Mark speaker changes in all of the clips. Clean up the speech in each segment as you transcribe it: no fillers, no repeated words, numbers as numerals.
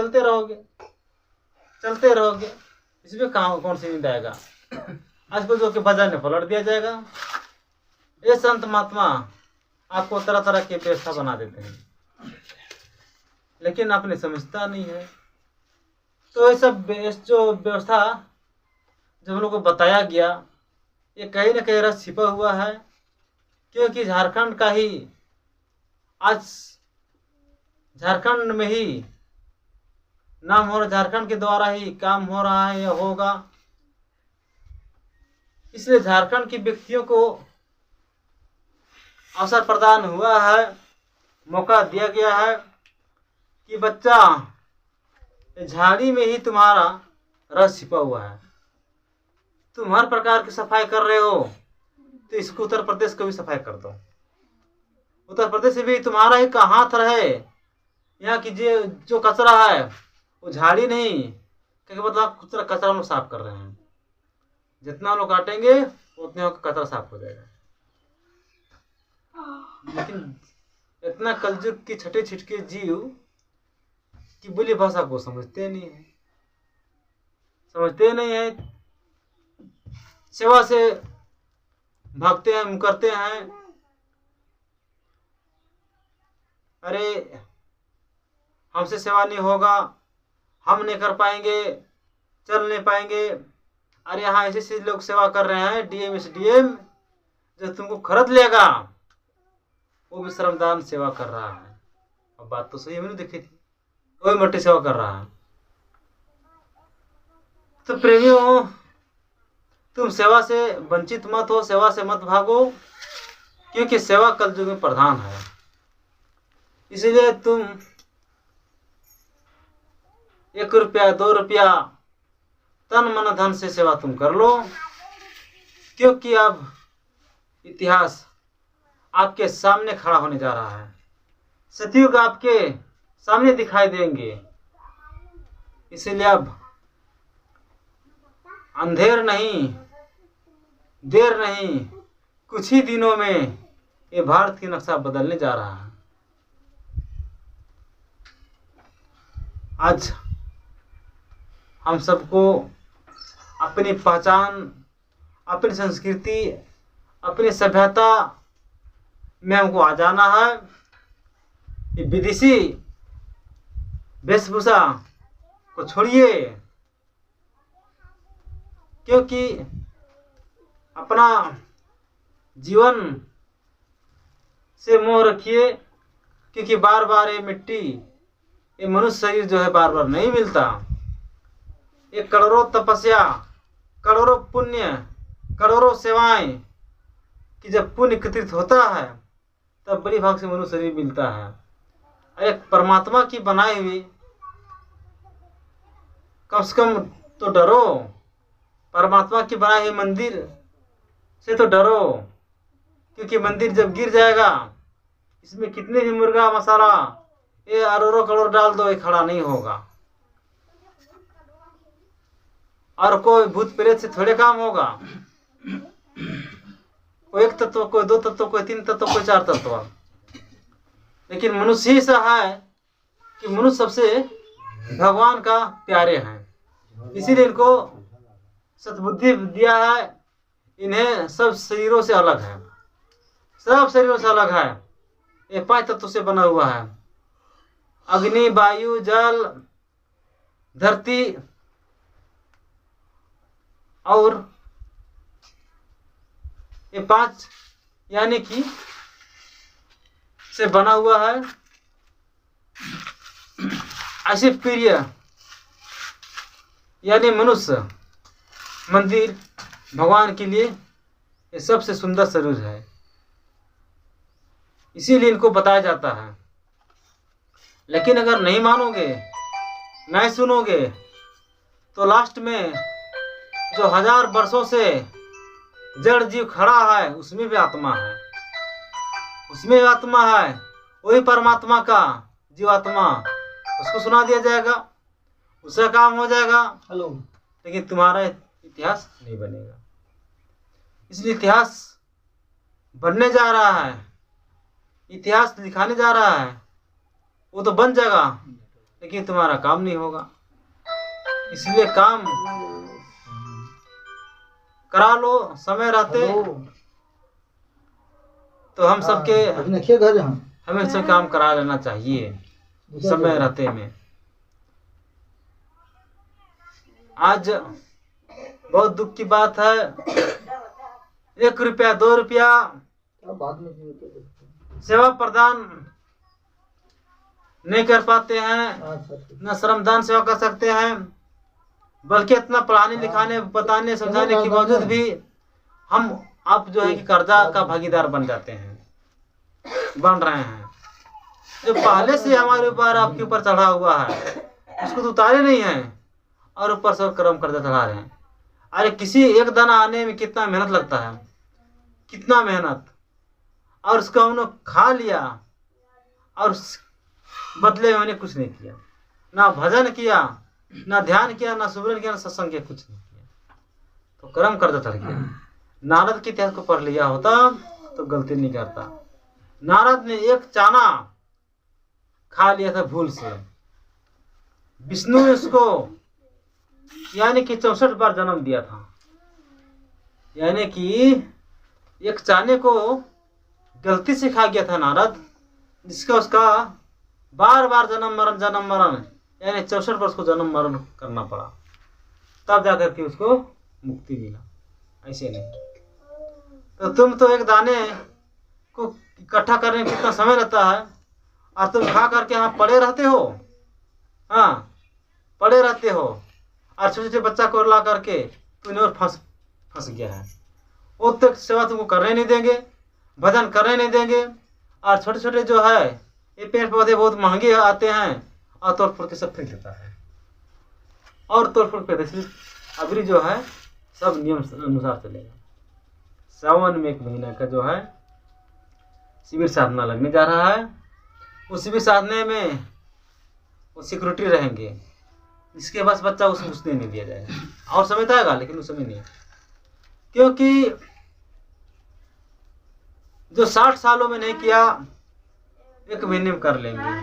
Speaker 1: चलते रहोगे चलते रहोगे, इसमें कहाँ कौन सी नींद आएगा। आज को जो कि बाजार में पलट दिया जाएगा। ये संत महात्मा आपको तरह तरह की व्यवस्था बना देते हैं, लेकिन आपने समझता नहीं है। तो ये सब जो व्यवस्था जब हम लोग को बताया गया, ये कहीं ना कहीं रस छिपा हुआ है, क्योंकि झारखंड का ही आज झारखंड में ही नाम हो रहा, झारखंड के द्वारा ही काम हो रहा है या होगा। इसलिए झारखंड के व्यक्तियों को अवसर प्रदान हुआ है, मौका दिया गया है कि बच्चा झाड़ी में ही तुम्हारा रस छिपा हुआ है। तुम हर प्रकार की सफाई कर रहे हो, तो इसको उत्तर प्रदेश को भी सफाई कर दो। उत्तर प्रदेश में भी तुम्हारा ही का हाथ रहे। यहाँ की जो कचरा है वो झाड़ी नहीं, क्योंकि मतलब कचरा हम लोग साफ कर रहे हैं। जितना लोग काटेंगे उतने कचरा साफ हो जाएगा। लेकिन इतना कलयुग की छठे छिटके जीव की बोली भाषा को समझते नहीं है, सेवा से भागते हैं, मुकरते हैं। अरे हमसे सेवा नहीं होगा, हम नहीं कर पाएंगे, चल नहीं पाएंगे। अरे यहाँ ऐसे लोग सेवा कर रहे हैं, डीएम एसडीएम जो तुमको खरीद लेगा, वो भी श्रमदान सेवा कर रहा है। अब बात तो सही हमने देखी थी, वही मट्टी सेवा कर रहा है। तो प्रेमियों, तुम सेवा से वंचित मत हो, सेवा से मत भागो, क्योंकि सेवा कलयुग में प्रधान है। इसीलिए तुम 1 रुपया 2 रुपया तन मन धन से सेवा तुम कर लो, क्योंकि अब इतिहास आपके सामने खड़ा होने जा रहा है। सतयुग आपके सामने दिखाई देंगे। इसीलिए अब अंधेर नहीं, देर नहीं, कुछ ही दिनों में ये भारत की नक्शा बदलने जा रहा है। आज हम सबको अपनी पहचान, अपनी संस्कृति, अपनी सभ्यता में हमको आ जाना है। ये विदेशी वेशभूषा को छोड़िए, क्योंकि अपना जीवन से मोह रखिए, क्योंकि बार बार ये मिट्टी, ये मनुष्य शरीर जो है बार बार नहीं मिलता। ये करोड़ों तपस्या, करोड़ों पुण्य, करोड़ों सेवाएं कि जब पुण्य एकत्रित होता है तब बड़ी भाग से मनुष्य शरीर मिलता है। एक परमात्मा की बनाई हुई, कम से कम तो डरो। परमात्मा की बनाई हुई मंदिर से तो डरो, क्योंकि मंदिर जब गिर जाएगा, इसमें कितने भी मुर्गा मसाला ये अरबों करोड़ डाल दो, ये खड़ा नहीं होगा। और कोई भूत प्रेत से थोड़े काम होगा। कोई 1 तत्व, कोई 2 तत्व, कोई 3 तत्व, कोई 4 तत्व। लेकिन मनुष्य ही ऐसा है कि मनुष्य सबसे भगवान का प्यारे हैं। इसीलिए इनको सद्बुद्धि दिया है। इन्हें सब शरीरों से अलग है, सब शरीरों से अलग है। ये 5 तत्वों से बना हुआ है: अग्नि, वायु, जल, धरती और ये 5 यानी कि से बना हुआ है। ऐसे प्रिय यानी मनुष्य मंदिर भगवान के लिए ये सबसे सुंदर शरीर है। इसीलिए इनको बताया जाता है। लेकिन अगर नहीं मानोगे, नहीं सुनोगे, तो लास्ट में जो 1000 वर्षों से जड़ जीव खड़ा है, उसमें भी आत्मा है, उसमें भी आत्मा है। वही परमात्मा का जीवात्मा, उसको सुना दिया जाएगा, उसका काम हो जाएगा। लेकिन तुम्हारा इतिहास नहीं बनेगा। इसलिए इतिहास बनने जा रहा है, इतिहास दिखाने जा रहा है। वो तो बन जाएगा, लेकिन तुम्हारा काम नहीं होगा। इसलिए काम करा लो समय रहते। तो हम सबके हमें सब काम करा लेना चाहिए समय रहते में। आज बहुत दुख की बात है, 1 रुपया 2 रुपया सेवा प्रदान नहीं कर पाते हैं, न श्रमदान सेवा कर सकते हैं, बल्कि इतना पढ़ाने लिखाने बताने समझाने के बावजूद भी हम आप जो है कि कर्जा का भागीदार बन जाते हैं, बन रहे हैं। जो पहले से हमारे ऊपर आपके ऊपर चढ़ा हुआ है उसको तो उतारे नहीं है और ऊपर से कर्म कर्जा चढ़ा रहे हैं। अरे किसी एक दाना आने में कितना मेहनत लगता है, कितना मेहनत, और उसका उन्होंने खा लिया और बदले में उन्हें कुछ नहीं किया, ना भजन किया, ना ध्यान किया, ना सुमिरन किया, ना सत्संग किया, कुछ नहीं किया, तो कर्म कर्जा चढ़ गया। नारद के इतिहास को पढ़ लिया होता तो गलती नहीं करता। नारद ने एक चाना खा लिया था भूल से, विष्णु ने उसको यानी कि 64 बार जन्म दिया था। यानी कि एक चाने को गलती से खा गया था नारद, जिसका उसका बार बार जन्म मरण यानी 64 बार उसको जन्म मरण करना पड़ा, तब जाकर के उसको मुक्ति मिला। ऐसे नहीं तो तुम तो एक दाने को इकट्ठा करने में कितना समय लगता है, और तुम खा करके यहाँ पड़े रहते हो, हाँ पड़े रहते हो, और छोटे छोटे बच्चा को ला करके तूने और फंस गया है। वो तक सेवा तुमको करने नहीं देंगे, भजन करने नहीं देंगे, और छोटे छोटे जो है ये पेड़ पौधे बहुत महंगे आते हैं और तोड़ फोड़ के सब फेंक देता है, और तोड़ फोड़ के इसलिए अभी जो है सब नियम अनुसार चलेगा। सावन में 1 महीना का जो है शिविर साधना लगने जा रहा है। उस शिविर साधने में वो सिक्योरिटी रहेंगे, इसके पास बच्चा उसको घुसने नहीं दिया जाएगा। और समय तो आएगा लेकिन उस समय नहीं, क्योंकि जो 60 सालों में नहीं किया 1 महीने में कर लेंगे।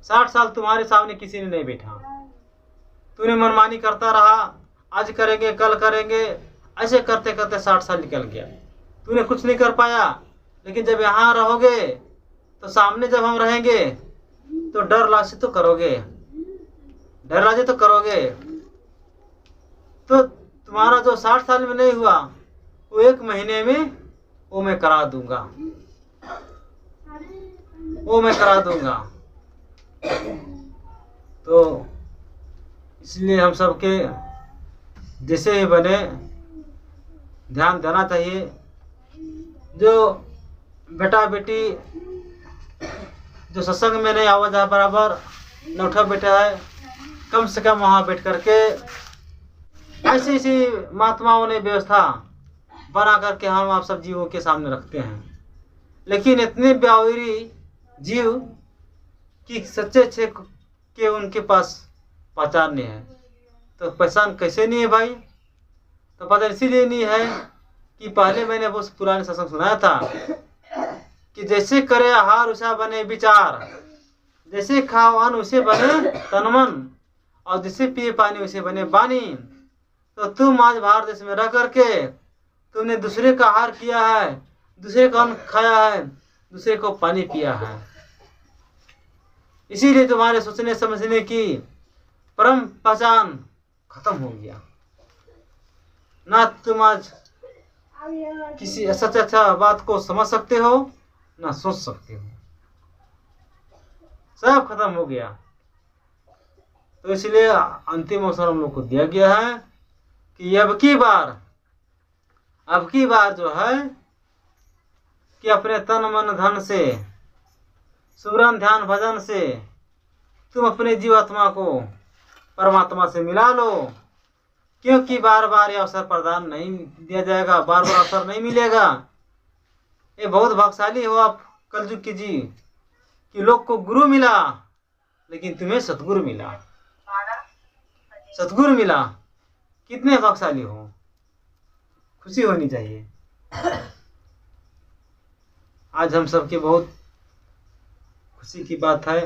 Speaker 1: 60 साल तुम्हारे सामने किसी ने नहीं बैठा, तूने मनमानी करता रहा, आज करेंगे कल करेंगे, ऐसे करते करते 60 साल निकल गया, तूने कुछ नहीं कर पाया। लेकिन जब यहाँ रहोगे तो सामने जब हम रहेंगे तो डर लाजे तो करोगे, डर लाजे तो करोगे। तो तुम्हारा जो 60 साल में नहीं हुआ वो 1 महीने में वो मैं करा दूंगा, वो मैं करा दूंगा। तो इसलिए हम सबके जैसे ही बने ध्यान देना चाहिए। जो बेटा बेटी जो सत्संग में नहीं आवाज है बराबर न उठा बैठा है, कम से कम वहाँ बैठ करके ऐसी ऐसी महात्माओं ने व्यवस्था बना करके हम आप सब जीवों के सामने रखते हैं। लेकिन इतने ब्यावरी जीव कि सच्चे अच्छे के उनके पास पहचान नहीं है। तो पहचान कैसे नहीं है भाई? तो पता इसीलिए नहीं है कि पहले मैंने वो पुराने सत्संग सुनाया था कि जैसे करे आहार उसा बने विचार, जैसे खाओ अन्न उसे बने तन मन, और जैसे पिए पानी उसे बने बानी। तो तुम आज भारत देश में रह करके तुमने दूसरे का आहार किया है, दूसरे का अन्न खाया है, दूसरे को पानी पिया है। इसीलिए तुम्हारे सोचने समझने की परम पहचान खत्म हो गया। ना तुम आज किसी सच अच्छा बात को समझ सकते हो, ना सोच सकते हो, सब खत्म हो गया। तो इसलिए अंतिम अवसर हम लोग को दिया गया है कि अब की बार जो है कि अपने तन मन धन से सुमरन ध्यान भजन से तुम अपने जीवात्मा को परमात्मा से मिला लो। क्योंकि बार बार ये अवसर प्रदान नहीं दिया जाएगा, बार बार अवसर नहीं मिलेगा। ये बहुत भाग्यशाली हो आप कलयुग की जी कि लोग को गुरु मिला लेकिन तुम्हें सतगुरु मिला, सतगुरु मिला। कितने भाग्यशाली हो, खुशी होनी चाहिए। आज हम सबके बहुत खुशी की बात है।